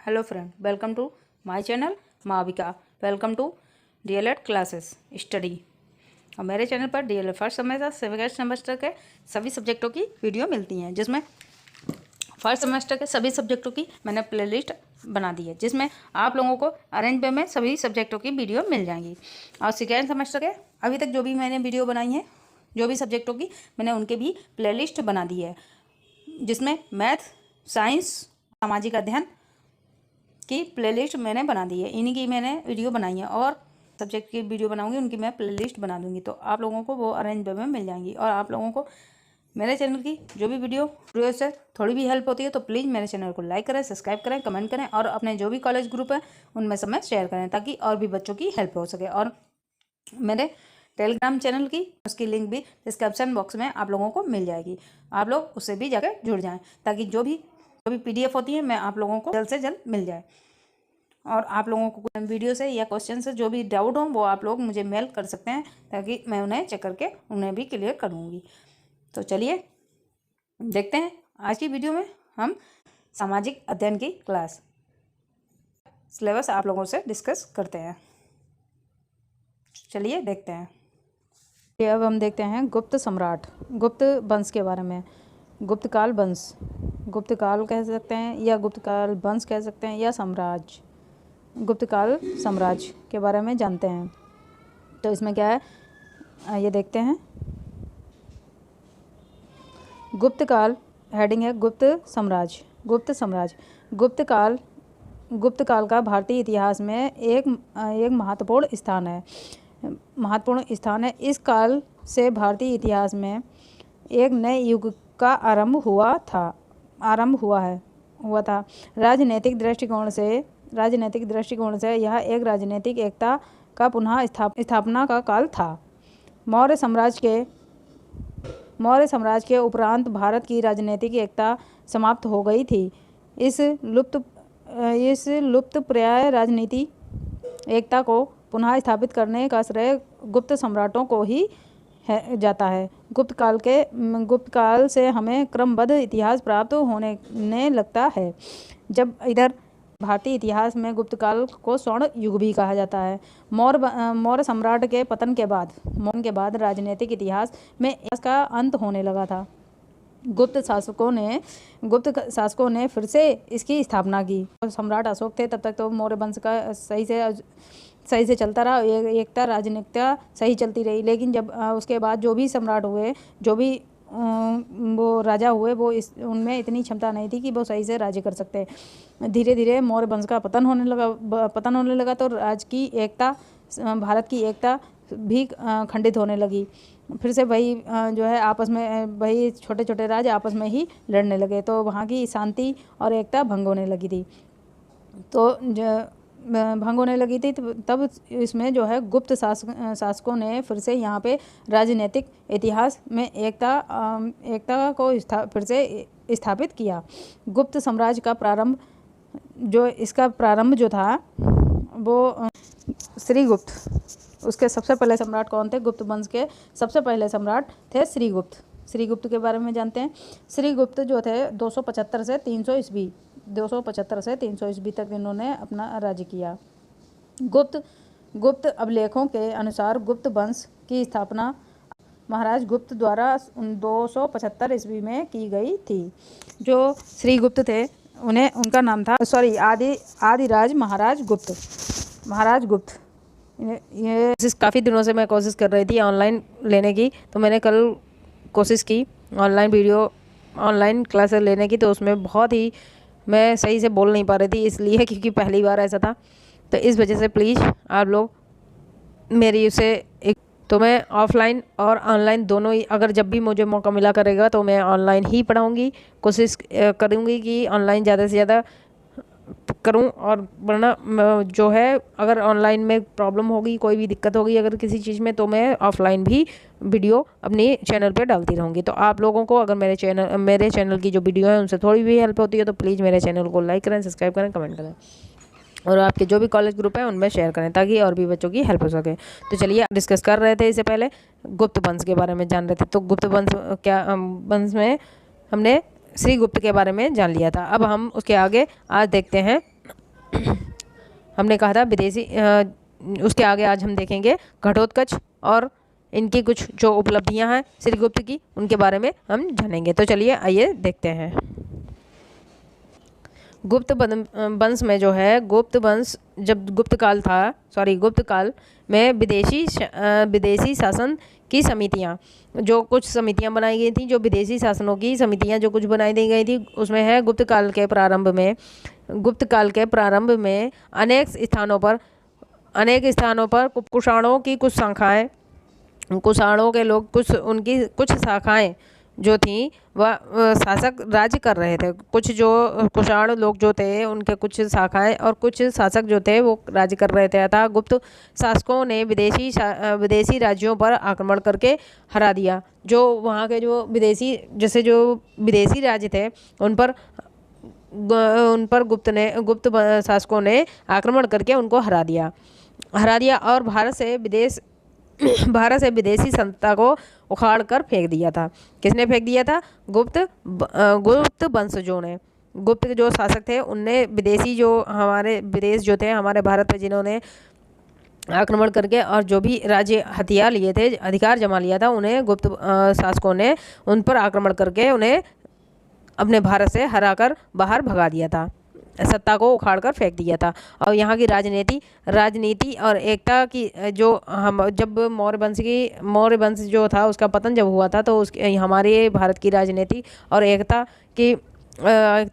Hello friend, welcome to my channel Mavika. Welcome to DElEd classes study. और मेरे चैनल पर DElEd first semester second semester के सभी सब्जेक्टों की वीडियो मिलती हैं, जिसमें फर्स्ट सेमेस्टर के सभी सब्जेक्टों की मैंने प्लेलिस्ट बना दी है, जिसमें आप लोगों को अरेंज वे में सभी सब्जेक्टों की वीडियो मिल जाएंगी। और सेकेंड सेमेस्टर के अभी तक जो भी मैंने वीडियो बनाई है, जो भी सब्जेक्टों की मैंने उनके भी प्लेलिस्ट बना दी है, जिसमें मैथ, साइंस, सामाजिक अध्ययन की प्लेलिस्ट मैंने बना दी है। इन्हीं की मैंने वीडियो बनाई है और सब्जेक्ट की वीडियो बनाऊंगी, उनकी मैं प्लेलिस्ट बना दूंगी, तो आप लोगों को वो अरेंज वे में मिल जाएंगी। और आप लोगों को मेरे चैनल की जो भी वीडियो से थोड़ी भी हेल्प होती है तो प्लीज़ मेरे चैनल को लाइक करें, सब्सक्राइब करें, कमेंट करें और अपने जो भी कॉलेज ग्रुप है उनमें सब में शेयर करें, ताकि और भी बच्चों की हेल्प हो सके। और मेरे टेलीग्राम चैनल की उसकी लिंक भी डिस्क्रिप्शन बॉक्स में आप लोगों को मिल जाएगी। आप लोग उससे भी जाकर जुड़ जाएं, ताकि जो भी PDF होती है मैं आप लोगों को जल्द से जल्द मिल जाए। और आप लोगों को वीडियो से या क्वेश्चन से जो भी डाउट हो वो आप लोग मुझे मेल कर सकते हैं, ताकि मैं उन्हें चेक करके उन्हें भी क्लियर करूँगी। तो चलिए देखते हैं आज की वीडियो में हम सामाजिक अध्ययन की क्लास सिलेबस आप लोगों से डिस्कस करते हैं। चलिए देखते हैं। अब हम देखते हैं गुप्त सम्राट, गुप्त वंश के बारे में। गुप्तकाल वंश, गुप्तकाल कह सकते हैं या गुप्तकाल वंश कह सकते हैं या साम्राज्य। गुप्तकाल साम्राज्य के बारे में जानते हैं। तो इसमें क्या है ये देखते हैं। गुप्तकाल हेडिंग है गुप्त साम्राज्य। गुप्त साम्राज्य, गुप्तकाल का भारतीय इतिहास में एक महत्वपूर्ण स्थान है। इस काल से भारतीय इतिहास में एक नए युग का आरंभ हुआ था। राजनीतिक दृष्टिकोण से यह एक राजनीतिक एकता का पुनः स्थापना का काल था। मौर्य साम्राज्य के उपरांत भारत की राजनीतिक एकता समाप्त हो गई थी। इस लुप्तप्राय राजनीति एकता को पुनः स्थापित करने का श्रेय गुप्त सम्राटों को ही जाता है। गुप्त काल से हमें क्रमबद्ध इतिहास प्राप्त होने लगता है। जब इधर भारतीय इतिहास में गुप्त काल को स्वर्ण युग भी कहा जाता है। मौर्य सम्राट के पतन के बाद राजनीतिक इतिहास में इसका अंत होने लगा था। गुप्त शासकों ने फिर से इसकी स्थापना की। सम्राट अशोक थे तब तक तो मौर्य वंश का सही से चलता रहा, एकता राजनीतिकता सही चलती रही। लेकिन जब उसके बाद जो भी सम्राट हुए, जो भी वो राजा हुए, वो उनमें इतनी क्षमता नहीं थी कि वो सही से राज्य कर सकते। धीरे धीरे मौर्य वंश का पतन होने लगा तो भारत की एकता भी खंडित होने लगी। फिर से वही जो है आपस में वही छोटे छोटे राज्य आपस में ही लड़ने लगे, तो वहाँ की शांति और एकता भंग होने लगी थी। तब इसमें जो है गुप्त शासकों ने फिर से यहाँ पे राजनीतिक इतिहास में एकता को फिर से स्थापित किया। गुप्त साम्राज्य का प्रारंभ जो था वो श्रीगुप्त, उसके सबसे पहले सम्राट कौन थे? गुप्त वंश के सबसे पहले सम्राट थे श्रीगुप्त के बारे में जानते हैं। श्रीगुप्त जो थे 275 से 300 ईस्वी तक इन्होंने अपना राज्य किया। गुप्त अभिलेखों के अनुसार गुप्त वंश की स्थापना महाराज गुप्त द्वारा 275 ईस्वी में की गई थी। जो श्रीगुप्त थे उनका नाम था आदिराज महाराज गुप्त। ये काफ़ी दिनों से मैं कोशिश कर रही थी ऑनलाइन लेने की, तो मैंने कल कोशिश की ऑनलाइन क्लासेस लेने की, तो उसमें बहुत ही मैं सही से बोल नहीं पा रही थी, इसलिए क्योंकि पहली बार ऐसा था। तो इस वजह से प्लीज़ आप लोग मेरी तो मैं ऑफलाइन और ऑनलाइन दोनों ही, अगर जब भी मुझे मौका मिला करेगा तो मैं ऑनलाइन ही पढ़ाऊँगी। कोशिश करूँगी कि ऑनलाइन ज़्यादा से ज़्यादा करूं, और वरना जो है अगर ऑनलाइन में प्रॉब्लम होगी, कोई भी दिक्कत होगी अगर किसी चीज़ में, तो मैं ऑफलाइन भी वीडियो अपने चैनल पे डालती रहूँगी। तो आप लोगों को अगर मेरे चैनल की जो वीडियो है उनसे थोड़ी भी हेल्प होती है तो प्लीज़ मेरे चैनल को लाइक करें, सब्सक्राइब करें, कमेंट करें और आपके जो भी कॉलेज ग्रुप है उनमें शेयर करें, ताकि और भी बच्चों की हेल्प हो सके। तो चलिए डिस्कस कर रहे थे, इससे पहले गुप्त वंश के बारे में जान रहे थे। तो गुप्त वंश में हमने श्रीगुप्त के बारे में जान लिया था। अब हम उसके आगे आज देखते हैं हमने कहा था विदेशी। उसके आगे आज हम देखेंगे घटोत्कच और इनकी कुछ जो उपलब्धियां हैं श्रीगुप्त की, उनके बारे में हम जानेंगे। तो चलिए आइए देखते हैं। गुप्त वंश में जो है, गुप्त वंश जब गुप्त काल में विदेशी शासन की समितियां, जो कुछ समितियां बनाई गई थी, जो विदेशी शासनों की समितियां जो कुछ बनाई दी गई थी, उसमें है गुप्त काल के प्रारंभ में अनेक स्थानों पर कुषाणों की कुछ शाखाएं, कुषाणों के लोग, उनकी कुछ शाखाएं जो थी वह शासक राज्य कर रहे थे। कुछ जो कुषाण लोग जो थे, उनके कुछ शाखाएं और कुछ शासक जो थे वो राज्य कर रहे थे। अतः गुप्त शासकों ने विदेशी राज्यों पर आक्रमण करके हरा दिया। जो वहाँ के जो विदेशी राज्य थे उन पर गुप्त शासकों ने आक्रमण करके उनको हरा दिया और भारत से विदेशी सत्ता को उखाड़ कर फेंक दिया था। किसने फेंक दिया था? गुप्त वंशजों ने। गुप्त जो शासक थे उनने विदेश जो थे हमारे भारत पे, जिन्होंने आक्रमण करके और जो भी राज्य हथियार लिए थे, अधिकार जमा लिया था, उन्हें गुप्त शासकों ने उन पर आक्रमण करके उन्हें अपने भारत से हराकर बाहर भगा दिया था, सत्ता को उखाड़ कर फेंक दिया था। और यहाँ की राजनीति और एकता की जब मौर्य वंश जो था उसका पतन जब हुआ था, तो हमारे भारत की राजनीति और एकता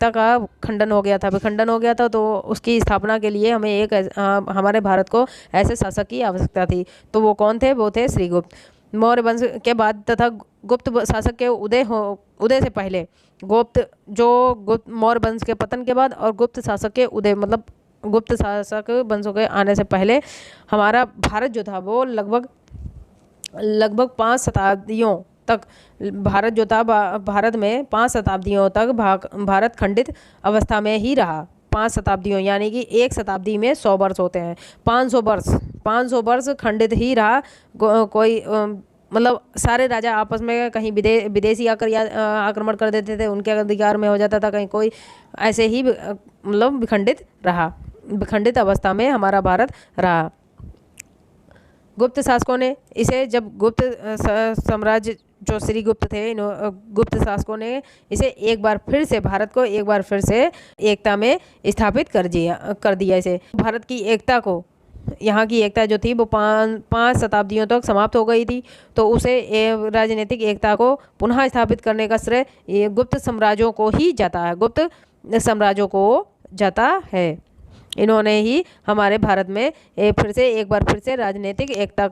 का विखंडन हो गया था। तो उसकी स्थापना के लिए हमें हमारे भारत को ऐसे शासक की आवश्यकता थी। तो वो कौन थे? वो थे श्रीगुप्त। मौर्य वंश के बाद तथा गुप्त शासक के उदय से पहले, मौर्य वंश के पतन के बाद और गुप्त शासक के उदय, मतलब गुप्त शासक वंशों के आने से पहले हमारा भारत जो था वो लगभग 5 शताब्दियों तक भारत में 5 शताब्दियों तक भारत खंडित अवस्था में ही रहा। 5 शताब्दियों यानी कि 1 शताब्दी में 100 वर्ष होते हैं। 500 वर्ष खंडित ही रहा। कोई मतलब सारे राजा आपस में कहीं विदेशी आकर आक्रमण कर देते थे, उनके अधिकार में हो जाता था, कहीं कोई ऐसे ही मतलब विखंडित अवस्था में हमारा भारत रहा। गुप्त शासकों ने इसे, जब गुप्त साम्राज्य जो श्रीगुप्त थे, गुप्त शासकों ने इसे भारत को एक बार फिर से एकता में स्थापित कर दिया। इसे भारत की एकता को, यहाँ की एकता जो थी वो 5 शताब्दियों तक समाप्त हो गई थी। तो उसे राजनीतिक एकता को पुनः स्थापित करने का श्रेय ये गुप्त साम्राज्यों को जाता है। इन्होंने ही हमारे भारत में एक बार फिर से राजनीतिक एकता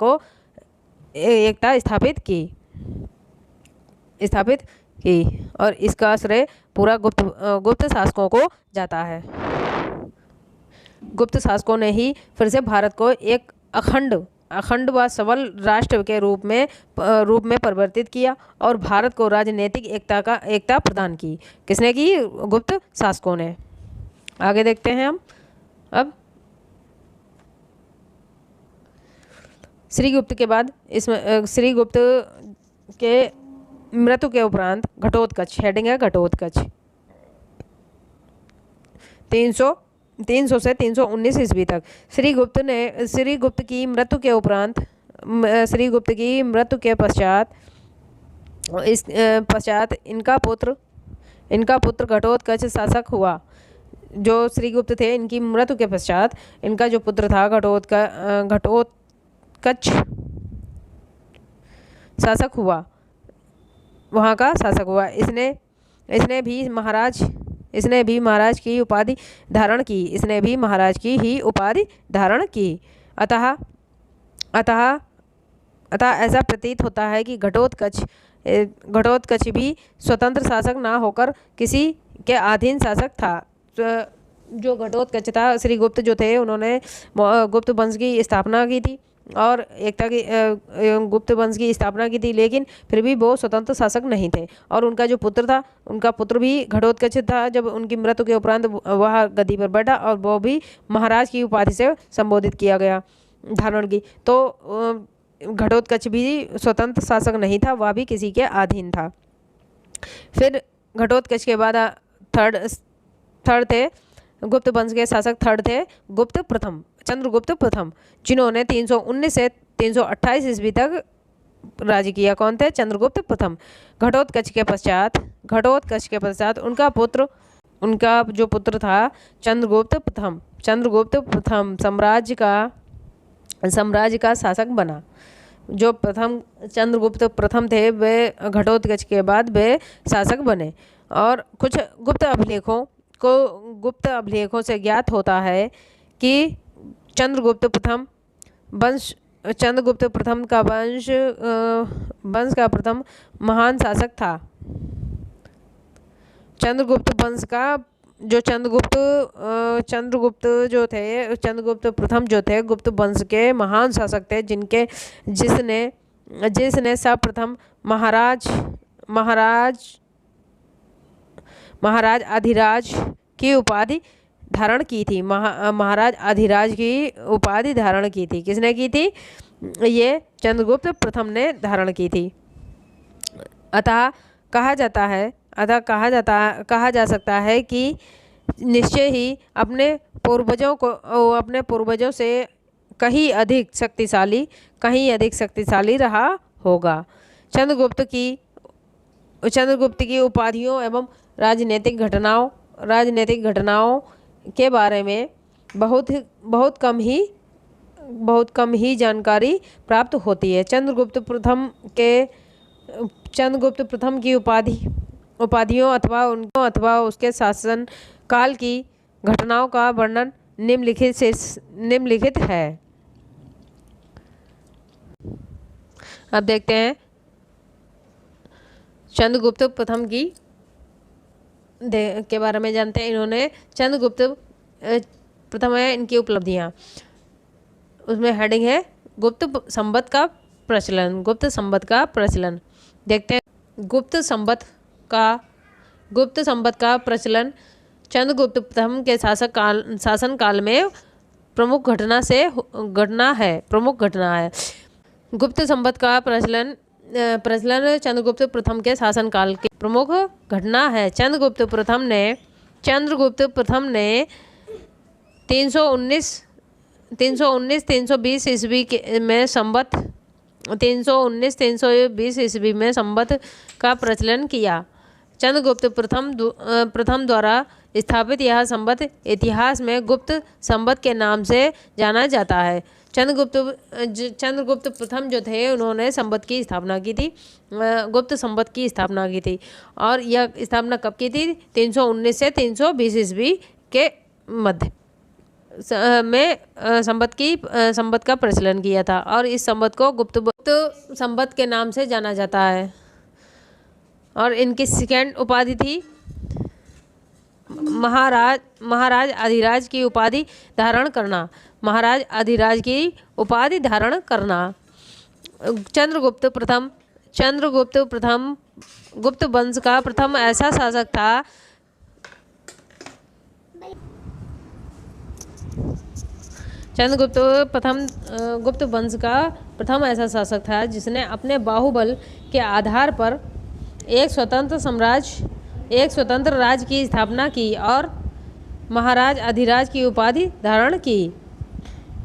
स्थापित की और इसका श्रेय पूरा गुप्त शासकों को जाता है। गुप्त शासकों ने ही फिर से भारत को एक अखंड व सबल राष्ट्र के रूप में परिवर्तित किया और भारत को राजनीतिक एकता प्रदान की। किसने की? गुप्त शासकों ने। आगे देखते हैं हम। अब श्रीगुप्त के बाद इसमें श्रीगुप्त के मृत्यु के उपरांत घटोत्कच, हेडिंग है घटोत्कच, 300 से 319 ईस्वी तक। श्रीगुप्त की मृत्यु के उपरांत, श्रीगुप्त की मृत्यु के पश्चात इनका पुत्र घटोत्कच शासक हुआ। जो श्रीगुप्त थे, इनकी मृत्यु के पश्चात इनका जो पुत्र था घटोत्कच शासक हुआ, वहाँ का शासक हुआ। इसने भी महाराज की उपाधि धारण की। अतः ऐसा प्रतीत होता है कि घटोत्कच भी स्वतंत्र शासक ना होकर किसी के अधीन शासक था। जो घटोत्कच था, श्रीगुप्त जो थे, उन्होंने गुप्त वंश की स्थापना की थी और गुप्त वंश की स्थापना की थी, लेकिन फिर भी वो स्वतंत्र शासक नहीं थे। और उनका जो पुत्र था, उनका पुत्र भी घटोत्कच था। जब उनकी मृत्यु के उपरांत वह गद्दी पर बैठा और वो भी महाराज की उपाधि से संबोधित किया गया, धारण की। तो घटोत्कच भी स्वतंत्र शासक नहीं था, वह भी किसी के अधीन था। फिर घटोत्कच के बाद थर्ड थे गुप्त वंश के शासक थर्ड थे गुप्त प्रथम, चंद्रगुप्त प्रथम, जिन्होंने 319 से 328 ईस्वी तक राज्य किया। कौन थे? चंद्रगुप्त प्रथम। घटोत्कच के पश्चात उनका जो पुत्र था चंद्रगुप्त प्रथम साम्राज्य का शासक बना। जो प्रथम चंद्रगुप्त प्रथम थे वे घटोत्कच के बाद वे शासक बने। और कुछ गुप्त अभिलेखों से ज्ञात होता है कि चंद्रगुप्त प्रथम का वंश का प्रथम महान शासक था। चंद्रगुप्त प्रथम जो थे गुप्त वंश के महान शासक थे, जिसने सर्वप्रथम महाराज अधिराज की उपाधि धारण की थी। महाराज अधिराज की उपाधि धारण की थी। किसने की थी? ये चंद्रगुप्त प्रथम ने धारण की थी। अतः कहा जा सकता है कि निश्चय ही अपने पूर्वजों से कहीं अधिक शक्तिशाली रहा होगा। चंद्रगुप्त की उपाधियों एवं राजनीतिक घटनाओं के बारे में बहुत कम ही जानकारी प्राप्त होती है। चंद्रगुप्त प्रथम की उपाधियों अथवा उसके शासन काल की घटनाओं का वर्णन निम्नलिखित है। अब देखते हैं चंद्रगुप्त प्रथम के बारे में जानते हैं। इन्होंने चंद्रगुप्त प्रथम है इनकी उपलब्धियां, उसमें हेडिंग है गुप्त संवत का प्रचलन। देखते हैं गुप्त संवत का प्रचलन चंद्रगुप्त प्रथम के शासन काल में प्रमुख घटना है। गुप्त संवत का प्रचलन चंद्रगुप्त प्रथम के शासनकाल की प्रमुख घटना है। चंद्रगुप्त प्रथम ने 319-320 ईस्वी में संवत का प्रचलन किया। चंद्रगुप्त प्रथम द्वारा स्थापित यह संवत इतिहास में गुप्त संवत के नाम से जाना जाता है। चंद्रगुप्त प्रथम जो थे उन्होंने संवत की स्थापना की थी, गुप्त संवत की स्थापना की थी। और यह स्थापना कब की थी? 319 से 320 ईस्वी के मध्य में संवत का प्रचलन किया था। और इस संवत को गुप्त संवत के नाम से जाना जाता है। और इनकी सेकेंड उपाधि थी महाराज अधिराज की उपाधि धारण करना। चंद्रगुप्त प्रथम गुप्त वंश का प्रथम ऐसा शासक था गुप्त वंश का प्रथम ऐसा शासक था जिसने अपने बाहुबल के आधार पर एक स्वतंत्र राज्य की स्थापना की और महाराज अधिराज की उपाधि धारण की।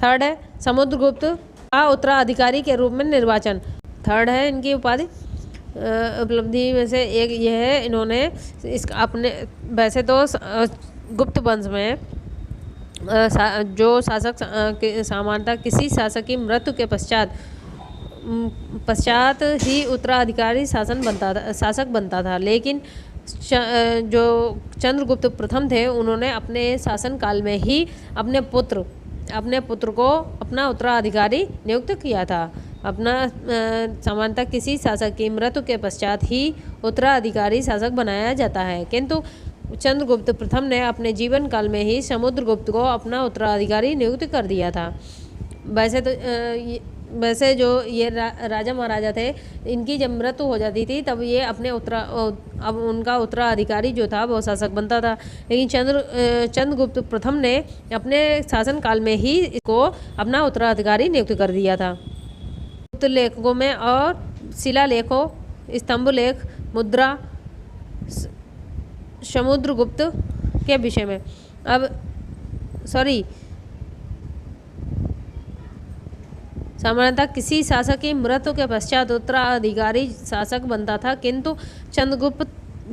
थर्ड है समुद्रगुप्त का उत्तराधिकारी के रूप में निर्वाचन। थर्ड है इनकी उपाधि उपलब्धि में से एक यह है, इन्होंने अपने वैसे तो गुप्त वंश में जो शासक सामान्यतः किसी शासक की मृत्यु के पश्चात ही उत्तराधिकारी शासक बनता था। लेकिन जो चंद्रगुप्त प्रथम थे उन्होंने अपने शासन काल में ही अपने पुत्र को अपना उत्तराधिकारी नियुक्त किया था। सामान्यतः किसी शासक की मृत्यु के पश्चात ही उत्तराधिकारी शासक बनाया जाता है, किंतु चंद्रगुप्त प्रथम ने अपने जीवन काल में ही समुद्रगुप्त को अपना उत्तराधिकारी नियुक्त कर दिया था। वैसे जो ये राजा महाराजा थे, इनकी जब मृत्यु हो जाती थी तब ये अब उनका उत्तराधिकारी जो था वो शासक बनता था। लेकिन चंद्रगुप्त प्रथम ने अपने शासन काल में ही इसको अपना उत्तराधिकारी नियुक्त कर दिया था। गुप्त लेखों में और शिलालेखों, स्तंभ लेख, मुद्रा समुद्रगुप्त के विषय में अब सामान्यतः किसी शासक की मृत्यु के पश्चात उत्तराधिकारी शासक बनता था, किंतु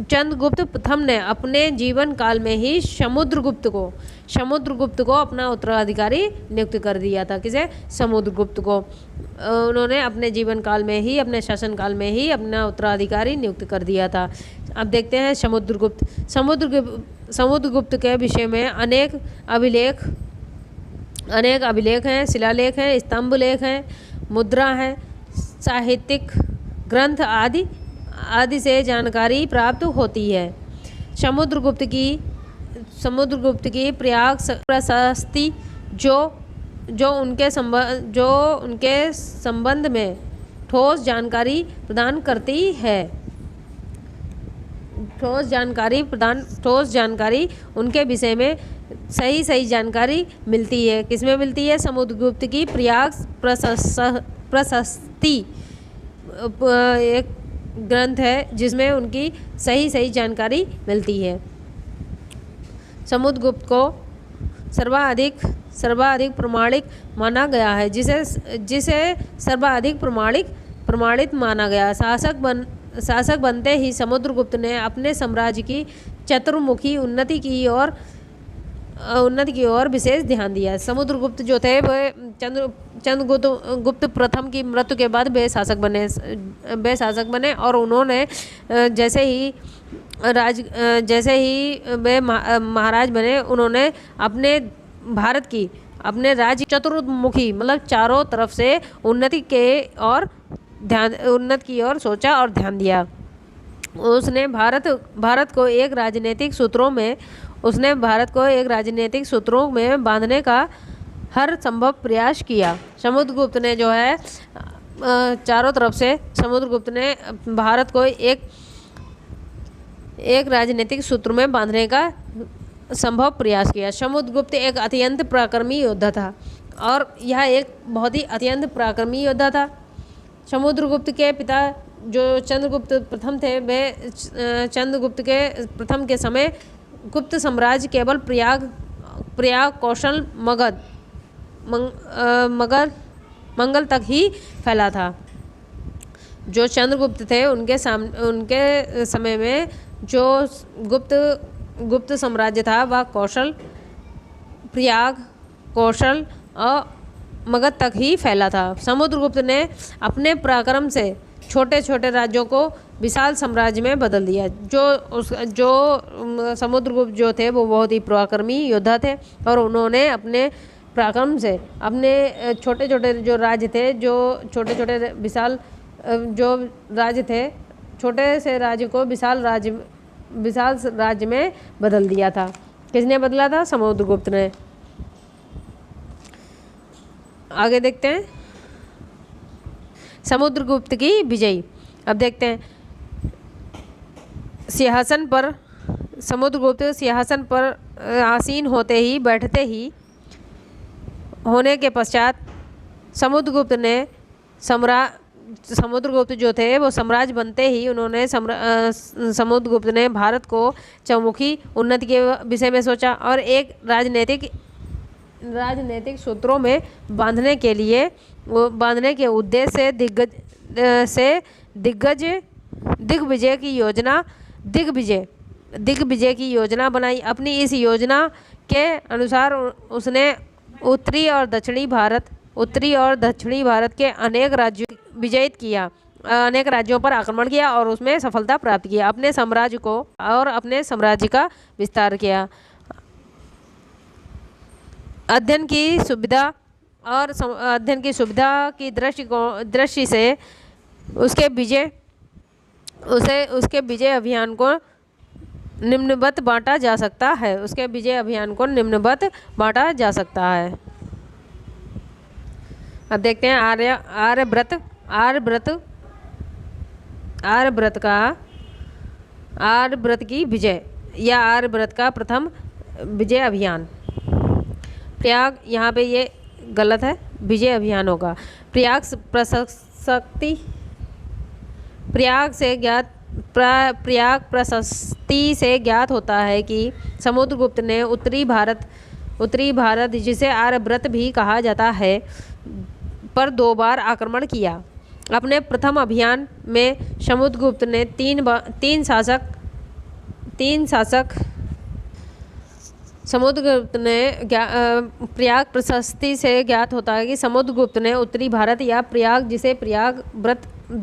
चंद्रगुप्त प्रथम ने अपने जीवन काल में ही समुद्रगुप्त को अपना उत्तराधिकारी नियुक्त कर दिया था। किसे? समुद्रगुप्त को उन्होंने अपने जीवन काल में ही, अपने शासन काल में ही अपना उत्तराधिकारी नियुक्त कर दिया था। अब देखते हैं समुद्रगुप्त के विषय में अनेक अभिलेख हैं, शिलालेख हैं, स्तंभ लेख हैं, मुद्रा हैं, साहित्यिक ग्रंथ आदि से जानकारी प्राप्त होती है। समुद्रगुप्त की प्रयाग प्रशस्ति जो उनके संबंध में ठोस जानकारी प्रदान करती है। ठोस जानकारी उनके विषय में सही जानकारी मिलती है। किसमें मिलती है? समुद्रगुप्त की प्रयाग प्रशस्ति एक ग्रंथ है जिसमें उनकी सही जानकारी मिलती है। समुद्रगुप्त को सर्वाधिक प्रमाणिक माना गया है, जिसे सर्वाधिक प्रमाणित माना गया। शासक बनते ही समुद्रगुप्त ने अपने साम्राज्य की चतुर्मुखी उन्नति की ओर विशेष ध्यान दिया। समुद्रगुप्त जो थे वह चंद्रगुप्त प्रथम की मृत्यु के बाद वे शासक बने और उन्होंने जैसे ही वे महाराज बने, उन्होंने अपने राज्य चतुर्मुखी मतलब चारों तरफ से उन्नति की ओर सोचा और ध्यान दिया। उसने भारत को एक राजनीतिक सूत्रों में बांधने का हर संभव प्रयास किया। समुद्रगुप्त ने जो है चारों तरफ से भारत को एक राजनीतिक सूत्र में बांधने का संभव प्रयास किया। समुद्रगुप्त एक अत्यंत पराक्रमी योद्धा था और यह एक बहुत ही अत्यंत पराक्रमी योद्धा था। समुद्रगुप्त के पिता जो चंद्रगुप्त प्रथम थे, वे चंद्रगुप्त के प्रथम के समय गुप्त साम्राज्य केवल प्रयाग कौशल मंगल तक ही फैला था। जो चंद्रगुप्त थे उनके समय में जो गुप्त साम्राज्य था वह प्रयाग कौशल और मगध तक ही फैला था। समुद्रगुप्त ने अपने पराक्रम से छोटे राज्यों को विशाल साम्राज्य में बदल दिया। समुद्रगुप्त जो थे वो बहुत ही पराक्रमी योद्धा थे और उन्होंने अपने पराक्रम से अपने छोटे जो राज्य थे, विशाल जो राज्य थे, छोटे से राज्य को विशाल राज्य में बदल दिया था। किसने बदला था? समुद्रगुप्त ने। आगे देखते हैं समुद्रगुप्त की विजय। अब देखते हैं समुद्रगुप्त सिंहासन पर आसीन बैठते ही होने के पश्चात समुद्रगुप्त जो थे वो साम्राज्य बनते ही उन्होंने समुद्रगुप्त ने भारत को चौमुखी उन्नति के विषय में सोचा और एक राजनीतिक सूत्रों में बांधने के उद्देश्य से दिग्विजय की योजना बनाई। अपनी इस योजना के अनुसार उसने उत्तरी और दक्षिणी भारत के अनेक राज्यों पर आक्रमण किया और उसमें सफलता प्राप्त किया। अपने साम्राज्य का विस्तार किया। अध्ययन की सुविधा की दृष्टि से उसके विजय अभियान को निम्नवत बांटा जा सकता है। अब देखते हैं आर्यव्रत की विजय या आर्यव्रत का प्रथम विजय अभियान। प्रयाग, यहाँ पे ये गलत है, विजय अभियान होगा। प्रयाग से ज्ञात प्रयाग प्रशस्ति से ज्ञात होता है कि समुद्रगुप्त ने उत्तरी भारत जिसे आर्यव्रत भी कहा जाता है पर 2 बार आक्रमण किया। अपने प्रथम अभियान में समुद्रगुप्त ने समुद्रगुप्त ने प्रयाग प्रशस्ति से ज्ञात होता है कि समुद्रगुप्त ने उत्तरी भारत या प्रयाग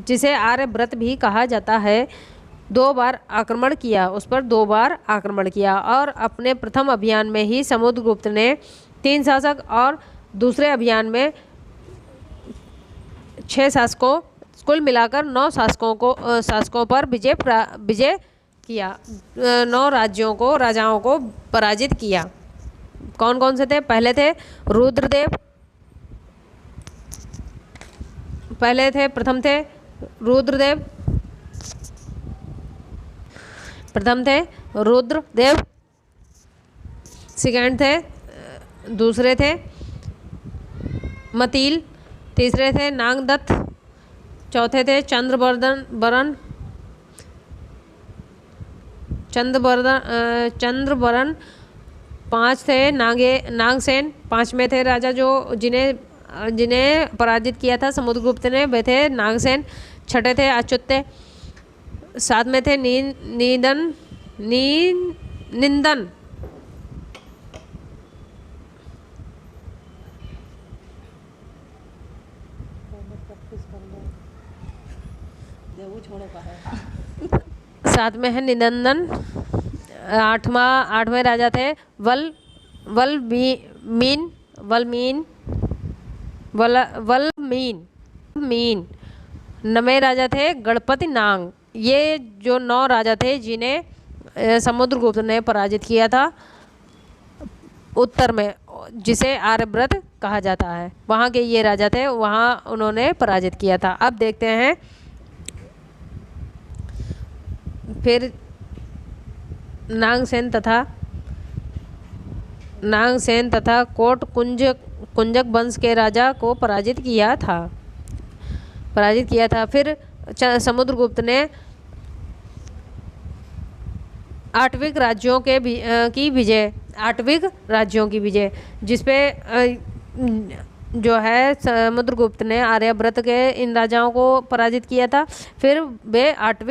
जिसे आर्यव्रत भी कहा जाता है 2 बार आक्रमण किया, उस पर 2 बार आक्रमण किया। और अपने प्रथम अभियान में ही समुद्रगुप्त ने 3 शासक और दूसरे अभियान में 6 शासकों, कुल मिलाकर 9 शासकों पर विजय किया, 9 राजाओं को पराजित किया। कौन कौन से थे? प्रथम थे रुद्रदेव, सेकंड थे, दूसरे थे मतील, तीसरे थे नागदत्त, चौथे थे चंद्रवरन, 5 थे नागसेन, 5वें थे राजा जो जिन्हें पराजित किया था समुद्रगुप्त ने, वे थे नागसेन। 6ठे थे अच्युत्य, 7वें थे निंदन, 7वें है निनंदन। 8वें राजा थे वलमीन। 9वें राजा थे गणपति नाग। ये जो 9 राजा थे जिन्हें समुद्रगुप्त ने पराजित किया था उत्तर में, जिसे आर्यव्रत कहा जाता है, वहाँ के ये राजा थे, वहाँ उन्होंने पराजित किया था। अब देखते हैं फिर नागसेन तथा कोट कुंजक वंश के राजा को पराजित किया था। फिर समुद्रगुप्त ने 8 राज्यों की विजय, जिसपे जो है समुद्रगुप्त ने आर्यव्रत के इन राजाओं को पराजित किया था। फिर वे 8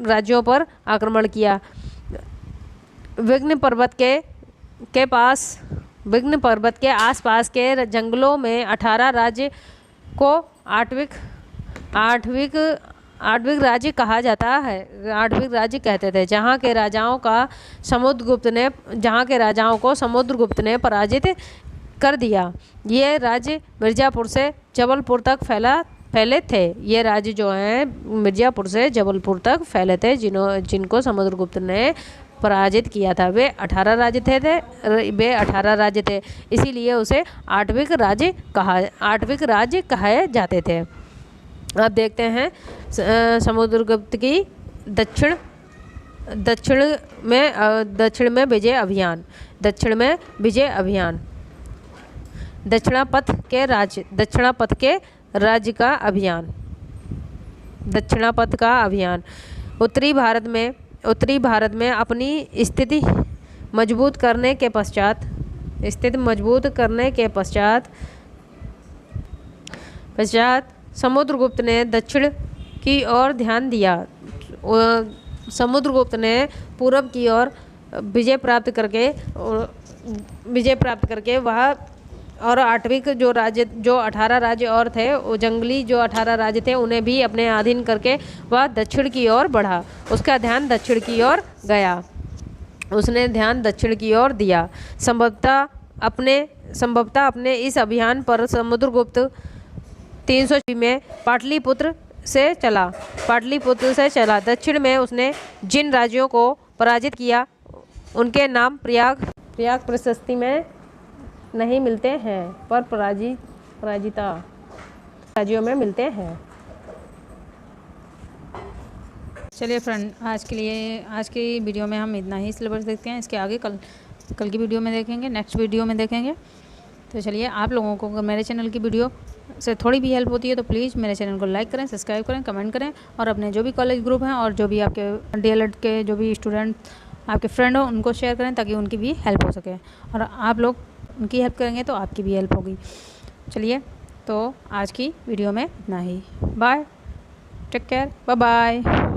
राज्यों पर आक्रमण किया। विघ्न पर्वत के आसपास के जंगलों में 18 राज्य को आठविक राज्य कहा जाता है, 8विक राज्य कहते थे, जहाँ के राजाओं को समुद्रगुप्त ने पराजित कर दिया। ये राज्य मिर्ज़ापुर से जबलपुर तक फैले थे। ये राज्य जो हैं मिर्ज़ापुर से जबलपुर तक फैले थे, जिनको समुद्रगुप्त ने पराजित किया था। वे 18 राज्य थे, इसीलिए उसे 8विक राज्य कहे जाते थे। अब देखते हैं समुद्रगुप्त की दक्षिण में विजय अभियान। दक्षिणापथ का अभियान। उत्तरी भारत में अपनी स्थिति मजबूत करने के पश्चात समुद्रगुप्त ने दक्षिण की ओर ध्यान दिया। समुद्रगुप्त ने पूर्व की ओर विजय प्राप्त करके वह और 8विक जो 18 राज्य और थे, वो जंगली जो 18 राज्य थे, उन्हें भी अपने अधीन करके वह दक्षिण की ओर बढ़ा। उसका ध्यान दक्षिण की ओर गया, उसने ध्यान दक्षिण की ओर दिया। संभवतः अपने इस अभियान पर समुद्रगुप्त 300 में पाटलिपुत्र से चला। दक्षिण में उसने जिन राज्यों को पराजित किया उनके नाम प्रयाग प्रशस्ति में नहीं मिलते हैं, पर पराजिता राज्यों में मिलते हैं। चलिए फ्रेंड, आज की वीडियो में हम इतना ही सिलेबस देखते हैं। इसके आगे कल की वीडियो में देखेंगे, नेक्स्ट वीडियो में देखेंगे। तो चलिए, आप लोगों को अगर मेरे चैनल की वीडियो से थोड़ी भी हेल्प होती है तो प्लीज़ मेरे चैनल को लाइक करें, सब्सक्राइब करें, कमेंट करें और अपने जो भी कॉलेज ग्रुप हैं और जो भी आपके DLED के जो भी स्टूडेंट आपके फ्रेंड हो उनको शेयर करें ताकि उनकी भी हेल्प हो सके और आप लोग उनकी हेल्प करेंगे तो आपकी भी हेल्प होगी। चलिए, तो आज की वीडियो में इतना ही। Bye, take care, bye bye.